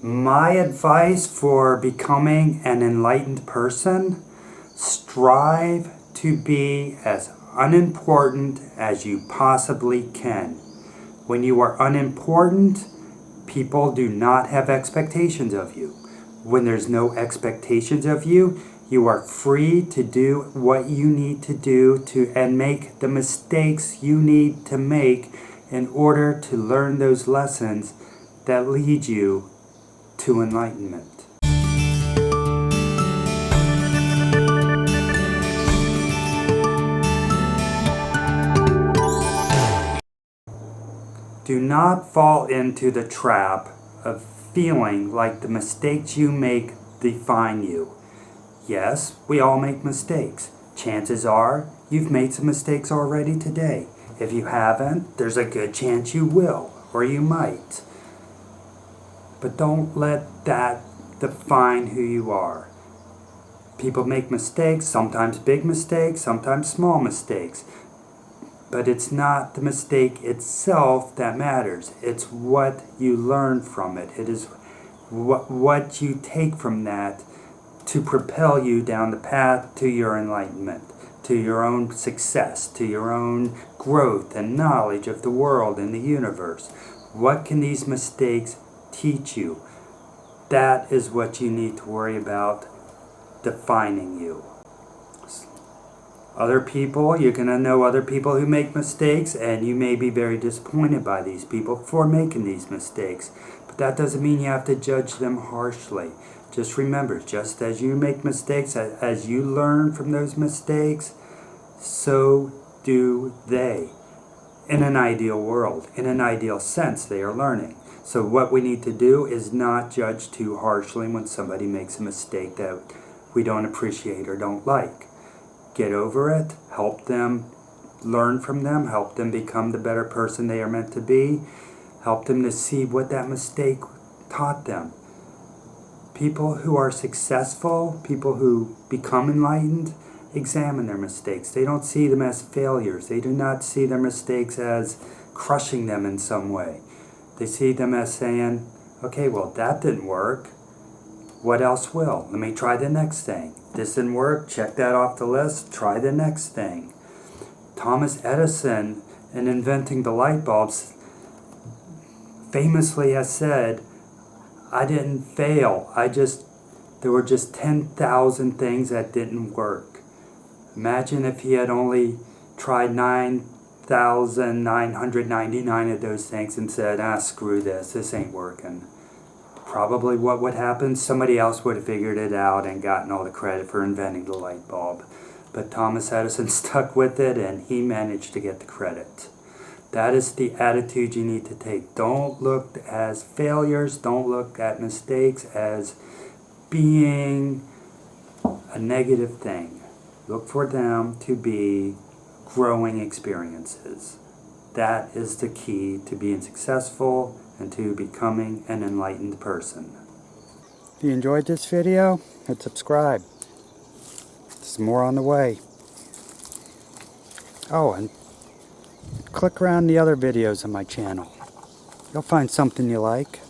My advice for becoming an enlightened person: strive to be as unimportant as you possibly can. When you are unimportant, people do not have expectations of you. When there's no expectations of you, you are free to do what you need to do and make the mistakes you need to make in order to learn those lessons that lead you to enlightenment. Do not fall into the trap of feeling like the mistakes you make define you. Yes, we all make mistakes. Chances are you've made some mistakes already today. If you haven't, there's a good chance you will, or you might. But don't let that define who you are. People make mistakes, sometimes big mistakes, sometimes small mistakes. But it's not the mistake itself that matters. It's what you learn from it. It is what you take from that to propel you down the path to your enlightenment, to your own success, to your own growth and knowledge of the world and the universe. What can these mistakes teach you? That is what you need to worry about defining you. Other people, you're going to know other people who make mistakes, and you may be very disappointed by these people for making these mistakes. But that doesn't mean you have to judge them harshly. Just remember, just as you make mistakes, as you learn from those mistakes, so do they. In an ideal world, in an ideal sense, they are learning. So what we need to do is not judge too harshly when somebody makes a mistake that we don't appreciate or don't like. Get over it, help them learn from them, help them become the better person they are meant to be, help them to see what that mistake taught them. People who are successful, people who become enlightened, examine their mistakes. They don't see them as failures. They do not see their mistakes as crushing them in some way. They see them as saying, okay, well, that didn't work. What else will? Let me try the next thing. This didn't work, check that off the list, try the next thing. Thomas Edison, in inventing the light bulbs, famously has said, I didn't fail, there were just 10,000 things that didn't work. Imagine if he had only tried 9,999 of those things and said, screw this ain't working. Probably what would happen, somebody else would have figured it out and gotten all the credit for inventing the light bulb. But Thomas Edison stuck with it, and he managed to get the credit. That is the attitude you need to take. Don't look as failures, don't look at mistakes as being a negative thing. Look for them to be growing experiences. That is the key to being successful and to becoming an enlightened person. If you enjoyed this video, hit subscribe. There's more on the way. Oh, and click around the other videos on my channel. You'll find something you like.